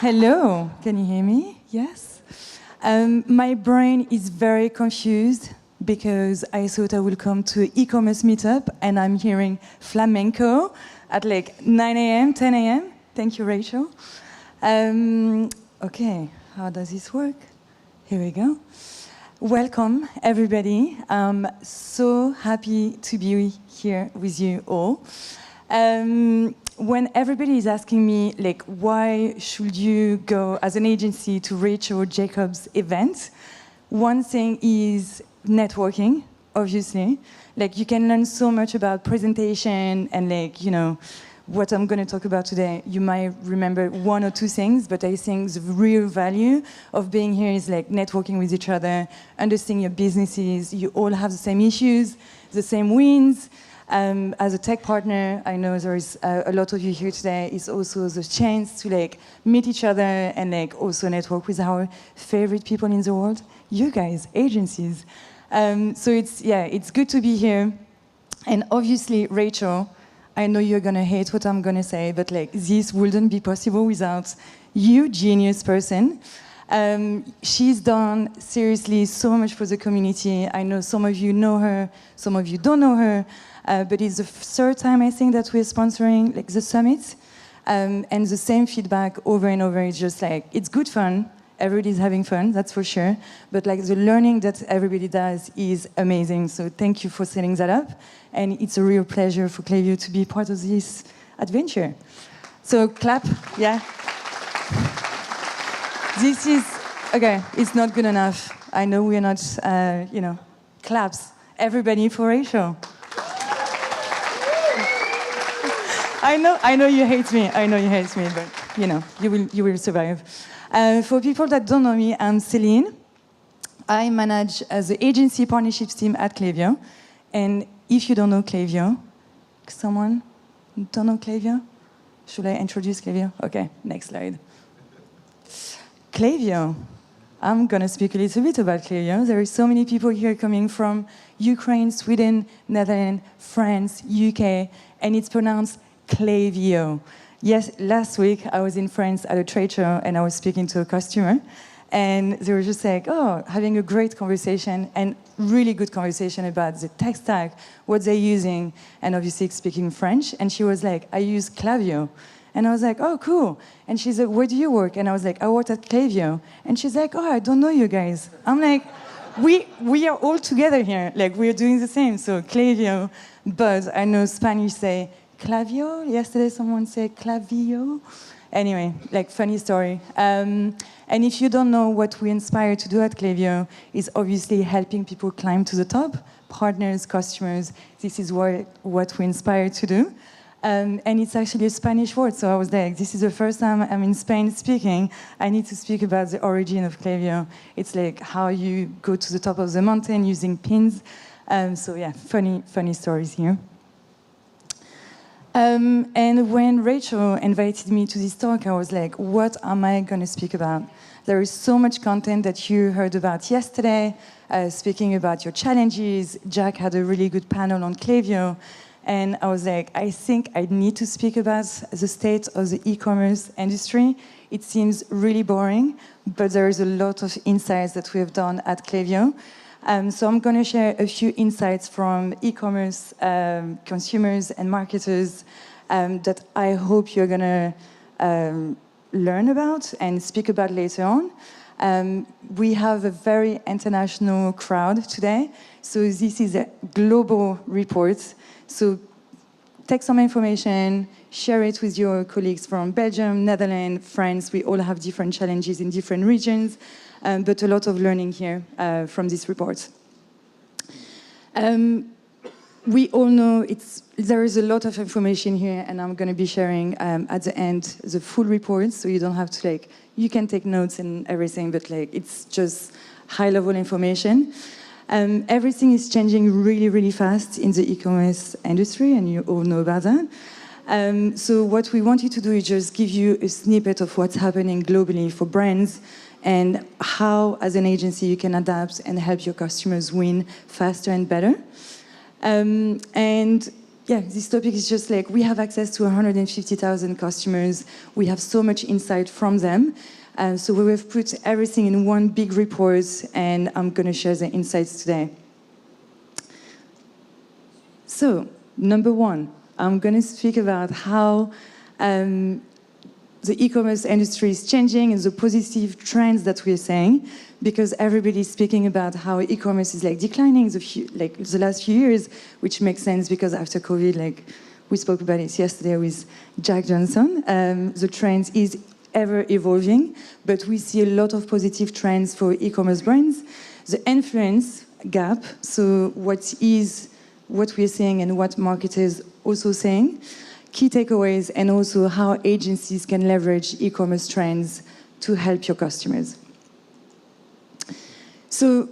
Hello, can you hear me? Yes. My brain is very confused because I thought I would come to an e-commerce meetup and I'm hearing flamenco at like 9 a.m., 10 a.m. Thank you, Rachel. Okay, how does this work? Here we go. Welcome, everybody. I'm so happy to be here with you all. When everybody is asking me, like, why should you go as an agency to Rachel Jacobs' event? One thing is networking, obviously. Like, you can learn so much about presentation and, like, you know, what I'm going to talk about today. You might remember one or two things, but I think the real value of being here is, like, networking with each other, understanding your businesses. You all have the same issues, the same wins. As a tech partner, I know there is a lot of you here today. It's also the chance to like meet each other and like also network with our favorite people in the world, you guys, agencies. So it's good to be here. And obviously, Rachel, I know you're gonna hate what I'm gonna say, but like this wouldn't be possible without you, genius person. She's done seriously so much for the community. I know some of you know her, some of you don't know her. But it's the third time, I think, that we're sponsoring like the summit. And the same feedback over and over. It's just like, it's good fun. Everybody's having fun, that's for sure. But like the learning that everybody does is amazing. So thank you for setting that up. And it's a real pleasure for Klaviyo to be part of this adventure. So clap, yeah. This is, okay, it's not good enough. I know we're not, claps. Everybody for Rachel. I know you hate me. I know you hate me, but you know, you will survive. For people that don't know me, I'm Celine. I manage the agency partnerships team at Klaviyo. And if you don't know Klaviyo, someone don't know Klaviyo? Should I introduce Klaviyo? Okay, next slide. Klaviyo. I'm going to speak a little bit about Klaviyo. There are so many people here coming from Ukraine, Sweden, Netherlands, France, UK, and it's pronounced Klaviyo. Yes, last week I was in France at a trade show and I was speaking to a customer and they were just like, oh, having a great conversation and really good conversation about the tech stack, what they're using, and obviously speaking French. And she was like, I use Klaviyo. And I was like, oh, cool. And she's like, where do you work? And I was like, I work at Klaviyo. And she's like, oh, I don't know you guys. I'm like, we are all together here. Like, we're doing the same. So Klaviyo, but I know Spanish say Klaviyo. Yesterday someone said Klaviyo. Anyway, like funny story. And if you don't know what we inspire to do at Klaviyo, is obviously helping people climb to the top, partners, customers. This is what we inspire to do. And it's actually a Spanish word, so I was like, this is the first time I'm in Spain speaking. I need to speak about the origin of Klaviyo. It's like how you go to the top of the mountain using pins. So yeah, funny stories here. And when Rachel invited me to this talk, I was like, what am I going to speak about? There is so much content that you heard about yesterday, speaking about your challenges. Jack had a really good panel on Klaviyo. And I was like, I think I need to speak about the state of the e-commerce industry. It seems really boring, but there is a lot of insights that we have done at Klaviyo. So I'm going to share a few insights from e-commerce consumers and marketers that I hope you're going to learn about and speak about later on. We have a very international crowd today, so this is a global report. So take some information, share it with your colleagues from Belgium, Netherlands, France. We all have different challenges in different regions, but a lot of learning here from this report. We all know there is a lot of information here, and I'm going to be sharing at the end the full report, so you don't have to you can take notes and everything, but it's just high-level information. Everything is changing really, really fast in the e-commerce industry, and you all know about that. So what we wanted to do is just give you a snippet of what's happening globally for brands and how, as an agency, you can adapt and help your customers win faster and better. And yeah, this topic is just like, we have access to 150,000 customers. We have so much insight from them. So we have put everything in one big report, and I'm going to share the insights today. So, number one, I'm going to speak about how the e-commerce industry is changing and the positive trends that we're seeing, because everybody's speaking about how e-commerce is like declining the last few years, which makes sense because after COVID, like we spoke about it yesterday with Jack Johnson, the trend is ever evolving, but we see a lot of positive trends for e-commerce brands. The influence gap, so what we're seeing and what marketers also saying, key takeaways, and also how agencies can leverage e-commerce trends to help your customers. So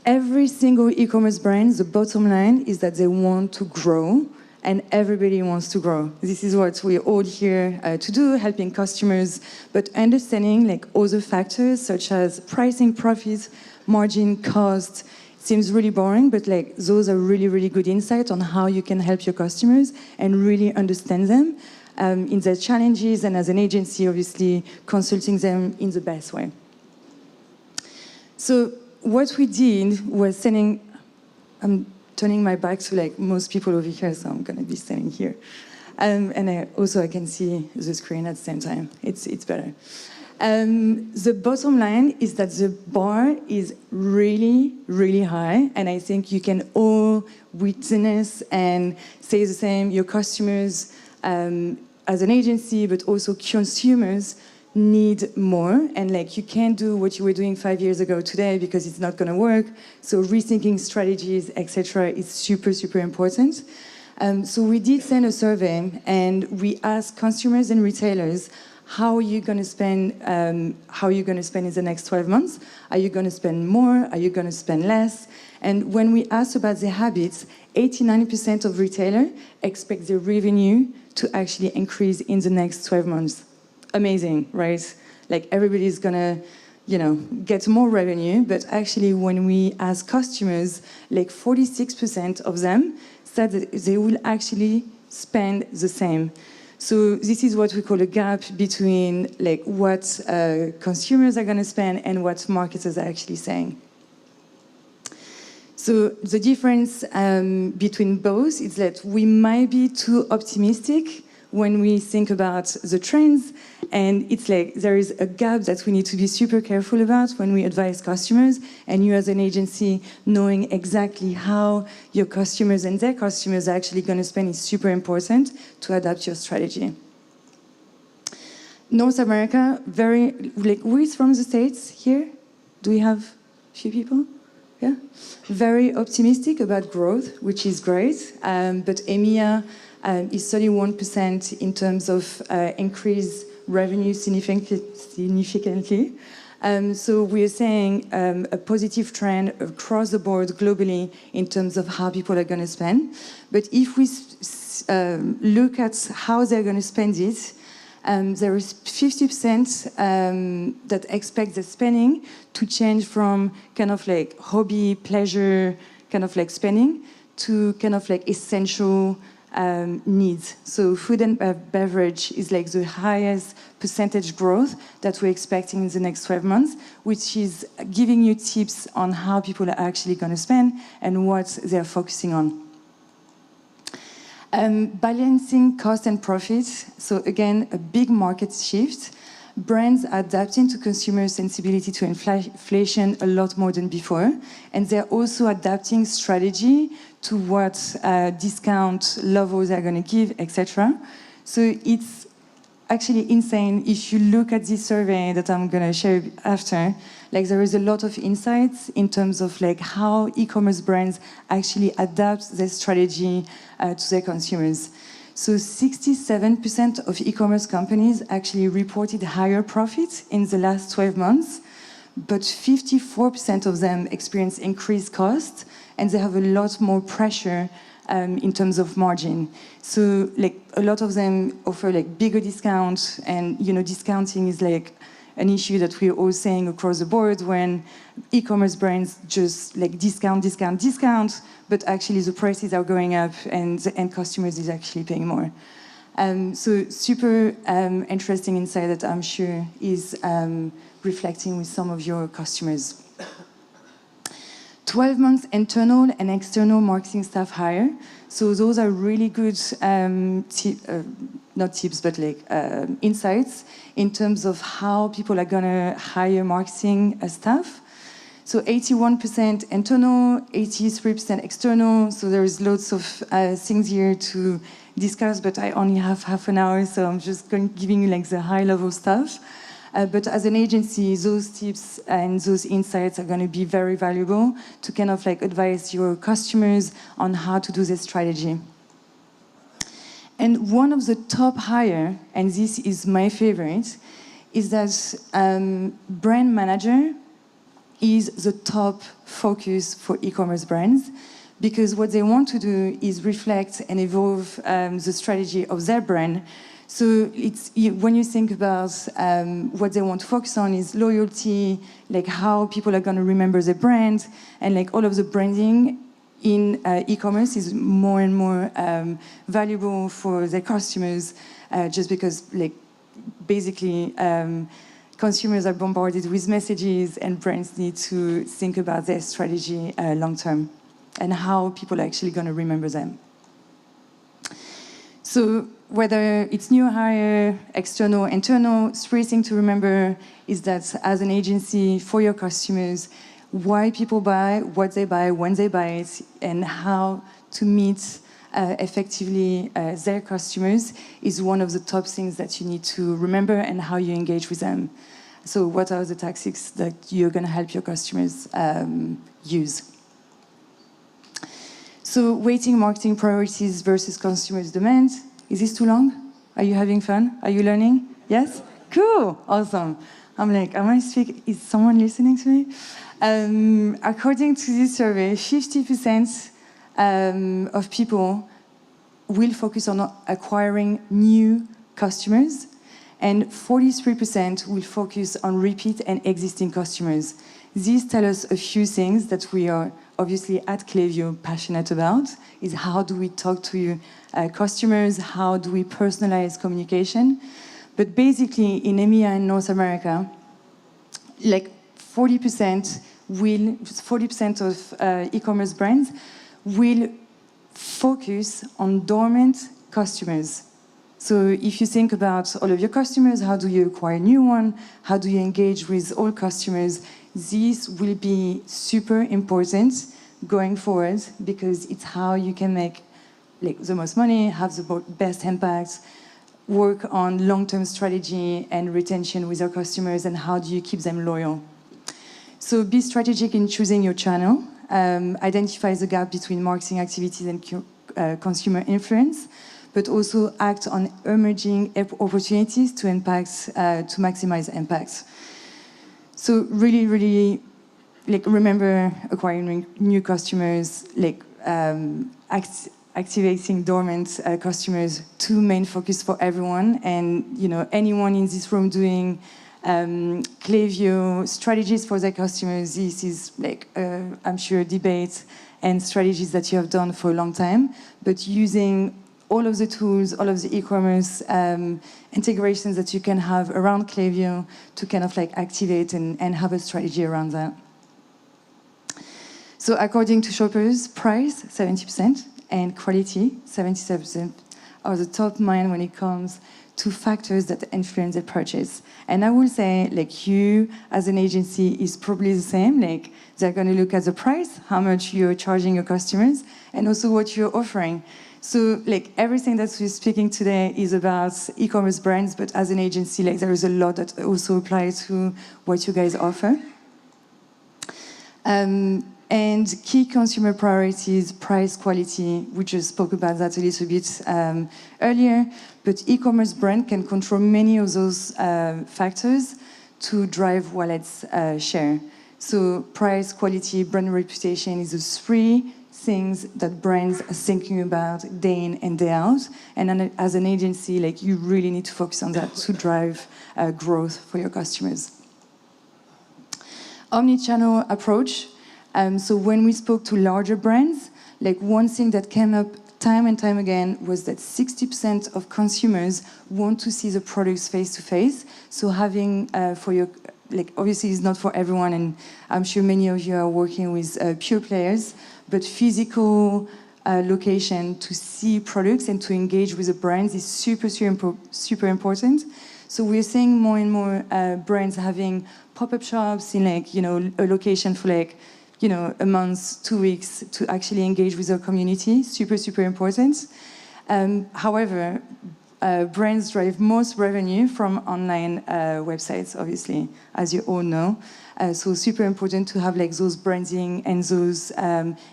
every single e-commerce brand, the bottom line is that they want to grow, and everybody wants to grow. This is what we're all here to do, helping customers, but understanding like other factors such as pricing, profits, margin, cost. Seems really boring, but like those are really, really good insight on how you can help your customers and really understand them in their challenges, and as an agency, obviously, consulting them in the best way. So what we did was I'm turning my back to like most people over here, so I'm going to be standing here. And I can see the screen at the same time. It's better. The bottom line is that the bar is really, really high, and I think you can all witness and say the same. Your customers, as an agency, but also consumers, need more, and like you can't do what you were doing 5 years ago today because it's not going to work. So rethinking strategies, etc., is super, super important. So we did send a survey, and we asked consumers and retailers, how are you going to spend in the next 12 months? Are you going to spend more? Are you going to spend less? And when we asked about their habits, 89% of retailers expect their revenue to actually increase in the next 12 months. Amazing, right? Like everybody's going to, get more revenue, but actually when we ask customers, like 46% of them said that they will actually spend the same. So this is what we call a gap between like what consumers are going to spend and what marketers are actually saying. So the difference between both is that we might be too optimistic when we think about the trends, and it's like there is a gap that we need to be super careful about when we advise customers, and you as an agency knowing exactly how your customers and their customers are actually going to spend is super important to adapt your strategy. North America, who is from the States here? Do we have a few people? Yeah? Very optimistic about growth, which is great, but EMEA is 31% in terms of increased revenue significantly. So we are saying a positive trend across the board globally in terms of how people are going to spend. But if we look at how they're going to spend it, there is 50% that expect the spending to change from kind of like hobby, pleasure, kind of like spending to kind of like essential needs. So food and beverage is like the highest percentage growth that we're expecting in the next 12 months, which is giving you tips on how people are actually going to spend and what they're focusing on. Balancing cost and profit. So again, a big market shift. Brands are adapting to consumer sensibility to inflation a lot more than before, and they're also adapting strategy to what discount levels they're going to give, etc. So it's actually insane. If you look at this survey that I'm going to share after, like there is a lot of insights in terms of like how e-commerce brands actually adapt their strategy to their consumers. So 67% of e-commerce companies actually reported higher profits in the last 12 months, but 54% of them experienced increased costs, and they have a lot more pressure in terms of margin. So like a lot of them offer like bigger discounts, and discounting is like an issue that we're all saying across the board when e-commerce brands just like discount, discount, discount, but actually the prices are going up and the end customers is actually paying more. So super interesting insight that I'm sure is reflecting with some of your customers. 12 months internal and external marketing staff hire. So those are really good, not tips, but like insights in terms of how people are gonna hire marketing staff. So 81% internal, 83% external. So there's lots of things here to discuss, but I only have half an hour, so I'm just giving you like the high level stuff. But as an agency, those tips and those insights are going to be very valuable to kind of like advise your customers on how to do this strategy. And one of the top hire, and this is my favorite, is that brand manager is the top focus for e-commerce brands, because what they want to do is reflect and evolve the strategy of their brand. So it's, when you think about what they want to focus on is loyalty, like how people are going to remember the brand, and like all of the branding in e-commerce is more and more valuable for their customers, just because like basically consumers are bombarded with messages and brands need to think about their strategy long term and how people are actually going to remember them. So whether it's new hire, external, internal, three things to remember is that as an agency for your customers, why people buy, what they buy, when they buy it, and how to meet effectively their customers is one of the top things that you need to remember, and how you engage with them. So what are the tactics that you're going to help your customers use? So weighting marketing priorities versus consumers' demand. Is this too long? Are you having fun? Are you learning? Yes? Cool, awesome. I'm like, am I speaking? Is someone listening to me? According to this survey, 50% of people will focus on acquiring new customers, and 43% will focus on repeat and existing customers. These tell us a few things that we are obviously at Klaviyo passionate about, is how do we talk to customers, how do we personalize communication. But basically in EMEA and North America, like 40% of e-commerce brands will focus on dormant customers. So if you think about all of your customers, how do you acquire new one? How do you engage with all customers? This will be super important going forward, because it's how you can make like the most money, have the best impact, work on long-term strategy and retention with your customers, and how do you keep them loyal. So be strategic in choosing your channel, identify the gap between marketing activities and consumer influence, but also act on emerging opportunities to maximize impact. So really, like remember acquiring new customers, like activating dormant customers, two main focus for everyone. And anyone in this room doing Klaviyo strategies for their customers, this is like I'm sure debate and strategies that you have done for a long time, but using all of the tools, all of the e-commerce integrations that you can have around Klaviyo to kind of like activate and have a strategy around that. So according to shoppers, price, 70%, and quality, 77%, are the top mind when it comes to factors that influence the purchase. And I will say, like, you as an agency is probably the same. Like, they're going to look at the price, how much you're charging your customers, and also what you're offering. So, like, everything that we're speaking today is about e-commerce brands, but as an agency, like, there is a lot that also applies to what you guys offer. And key consumer priorities, price, quality, we just spoke about that a little bit earlier, but e-commerce brand can control many of those factors to drive wallets share. So price, quality, brand reputation is the three things that brands are thinking about day in and day out. And then as an agency, like, you really need to focus on that to drive growth for your customers. Omnichannel approach. So when we spoke to larger brands, like, one thing that came up time and time again was that 60% of consumers want to see the products face to face. So having for your, like, obviously it's not for everyone, and I'm sure many of you are working with pure players, but physical location to see products and to engage with the brands is super important. So we're seeing more and more brands having pop-up shops in, like, you know, a location for, like, you know, a month, 2 weeks to actually engage with their community. Super important. However, brands drive most revenue from online websites, obviously, as you all know. So super important to have, like, those branding and those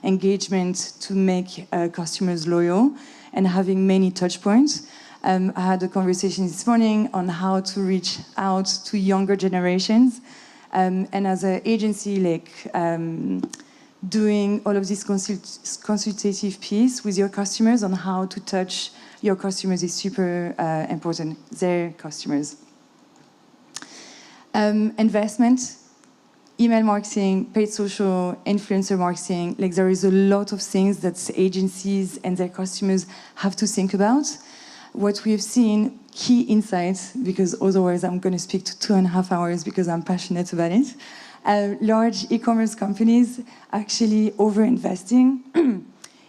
engagement to make customers loyal, and having many touch points. I had a conversation this morning on how to reach out to younger generations. And as an agency, like, doing all of this consultative piece with your customers on how to touch your customers is super important, their customers. Investment, email marketing, paid social, influencer marketing. Like, there is a lot of things that agencies and their customers have to think about. What we have seen, key insights, because otherwise I'm going to speak to 2.5 hours because I'm passionate about it. Large e-commerce companies actually over-investing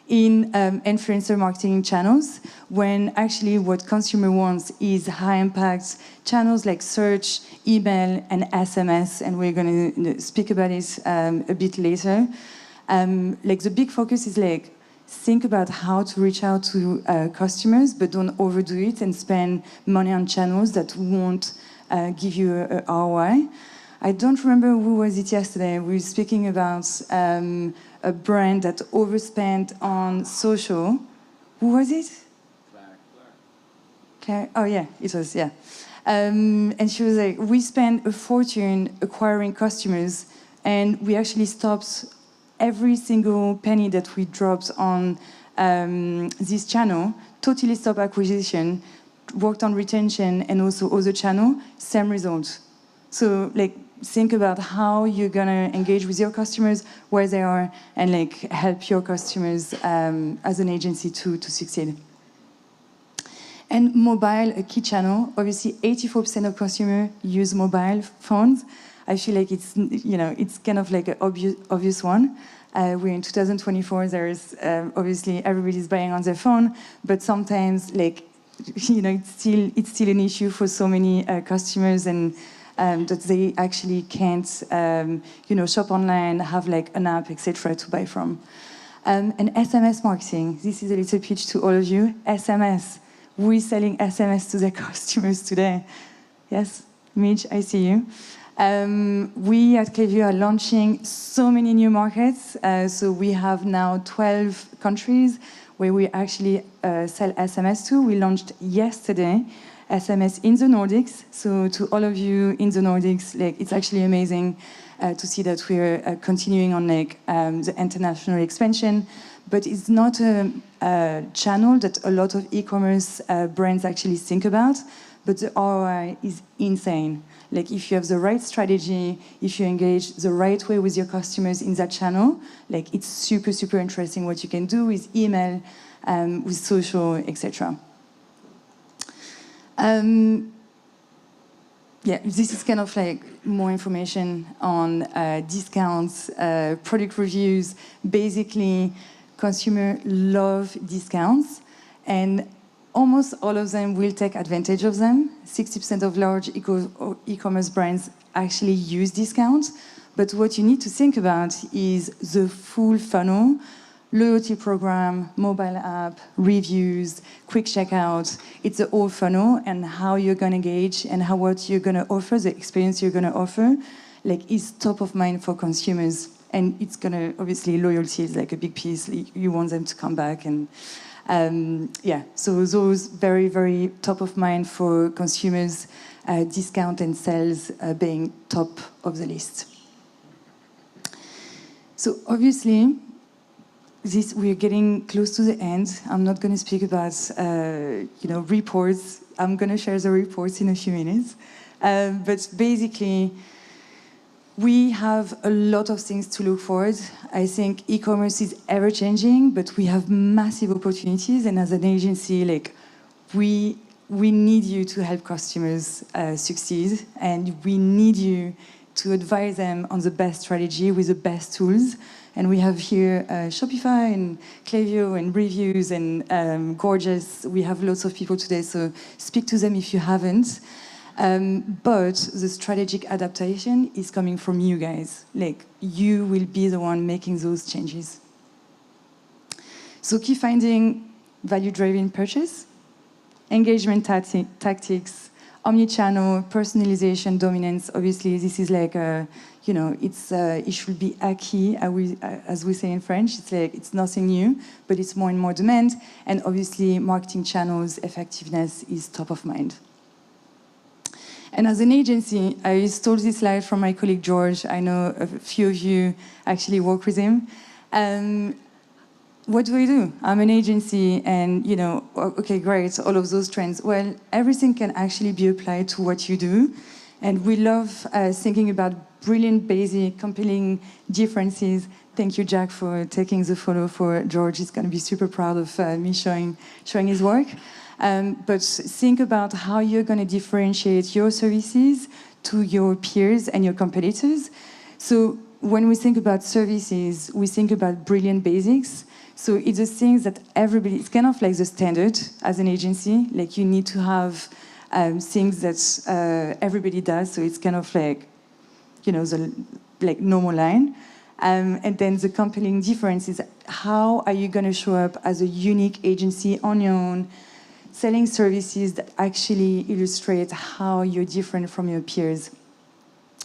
in influencer marketing channels, when actually what consumer wants is high-impact channels like search, email, and SMS, and we're going to speak about it a bit later. Like, the big focus is, like, think about how to reach out to customers, but don't overdo it and spend money on channels that won't give you a ROI. I don't remember who was it yesterday. We were speaking about a brand that overspent on social. Who was it? Claire. Oh yeah, it was, yeah. And she was like, we spent a fortune acquiring customers, and we actually stopped every single penny that we dropped on this channel, totally stopped acquisition, worked on retention and also other channel, same result. So, like, think about how you're gonna engage with your customers, where they are, and, like, help your customers as an agency to succeed. And mobile, a key channel. Obviously, 84% of consumers use mobile phones. I feel like it's, you know, it's kind of like an obvious one. We're in 2024. There's obviously everybody's buying on their phone, but sometimes, like, you know, it's still an issue for so many customers, and that they actually can't, you know, shop online, have, like, an app, etc., to buy from. And SMS marketing. This is a little pitch to all of you. SMS. We're selling SMS to their customers today. Yes, Midge, I see you. We at Klaviyo are launching so many new markets. So we have now 12 countries where we actually sell SMS to. We launched yesterday SMS in the Nordics. So to all of you in the Nordics, like, it's actually amazing to see that we're continuing on, like, the international expansion. But it's not a channel that a lot of e-commerce brands actually think about, but the ROI is insane. Like, if you have the right strategy, if you engage the right way with your customers in that channel, like, it's super interesting what you can do with email, with social, etc. Yeah, this is kind of like more information on discounts, product reviews. Basically, consumers love discounts, and almost all of them will take advantage of them. 60% of large e-commerce brands actually use discounts. But what you need to think about is the full funnel: loyalty program, mobile app, reviews, quick checkout. It's the whole funnel, and how you're going to engage and what you're going to offer, the experience you're going to offer, like, is top of mind for consumers. And it's going to, obviously, loyalty is like a big piece. You want them to come back, and yeah, so those very top of mind for consumers, discount and sales being top of the list. So obviously, we're getting close to the end. I'm not going to speak about, reports. I'm going to share the reports in a few minutes. But basically, we have a lot of things to look forward. I think e-commerce is ever-changing, but we have massive opportunities. And as an agency, we need you to help customers succeed, and we need you to advise them on the best strategy with the best tools. And we have here Shopify and Klaviyo and Reviews and Gorgeous. We have lots of people today, so speak to them if you haven't. But the strategic adaptation is coming from you guys. You will be the one making those changes. So key finding, value-driven purchase, engagement tactics, omnichannel, personalization, dominance. Obviously, this is it should be acquis, as we say in French. It's nothing new, but it's more and more demand. And obviously, marketing channels effectiveness is top of mind. And as an agency, I stole this slide from my colleague George. I know a few of you actually work with him. What do? I'm an agency, and okay, great, all of those trends. Well, everything can actually be applied to what you do, and we love thinking about brilliant, basic, compelling differences. Thank you, Jack, for taking the photo for George. He's going to be super proud of me showing his work. But think about how you're going to differentiate your services to your peers and your competitors. So when we think about services, we think about brilliant basics. So it's the things that everybody, it's kind of like the standard as an agency. You need to have things that everybody does. So it's kind of the normal line. And then the compelling difference is how are you going to show up as a unique agency on your own, selling services that actually illustrate how you're different from your peers.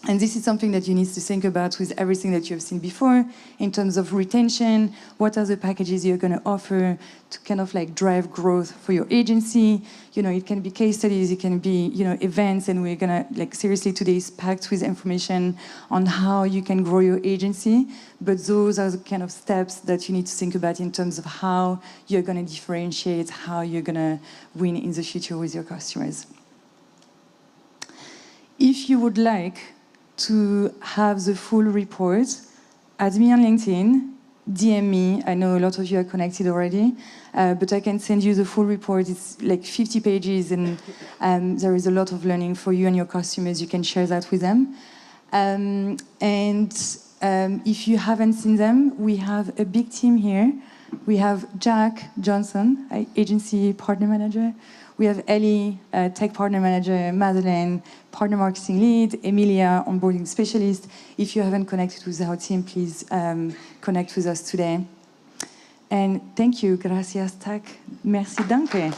And this is something that you need to think about with everything that you've seen before in terms of retention. What are the packages you're going to offer to kind of drive growth for your agency? It can be case studies, it can be events, and we're going to seriously today is packed with information on how you can grow your agency. But those are the kind of steps that you need to think about in terms of how you're going to differentiate, how you're going to win in the future with your customers. If you would like to have the full report, add me on LinkedIn, DM me. I know a lot of you are connected already, but I can send you the full report. It's 50 pages, and there is a lot of learning for you and your customers. You can share that with them. If you haven't seen them, we have a big team here. We have Jack Johnson, agency partner manager. We have Ellie, tech partner manager, Madeleine, partner marketing lead, Emilia, onboarding specialist. If you haven't connected with our team, please connect with us today. And thank you. Gracias, tak. Merci, danke.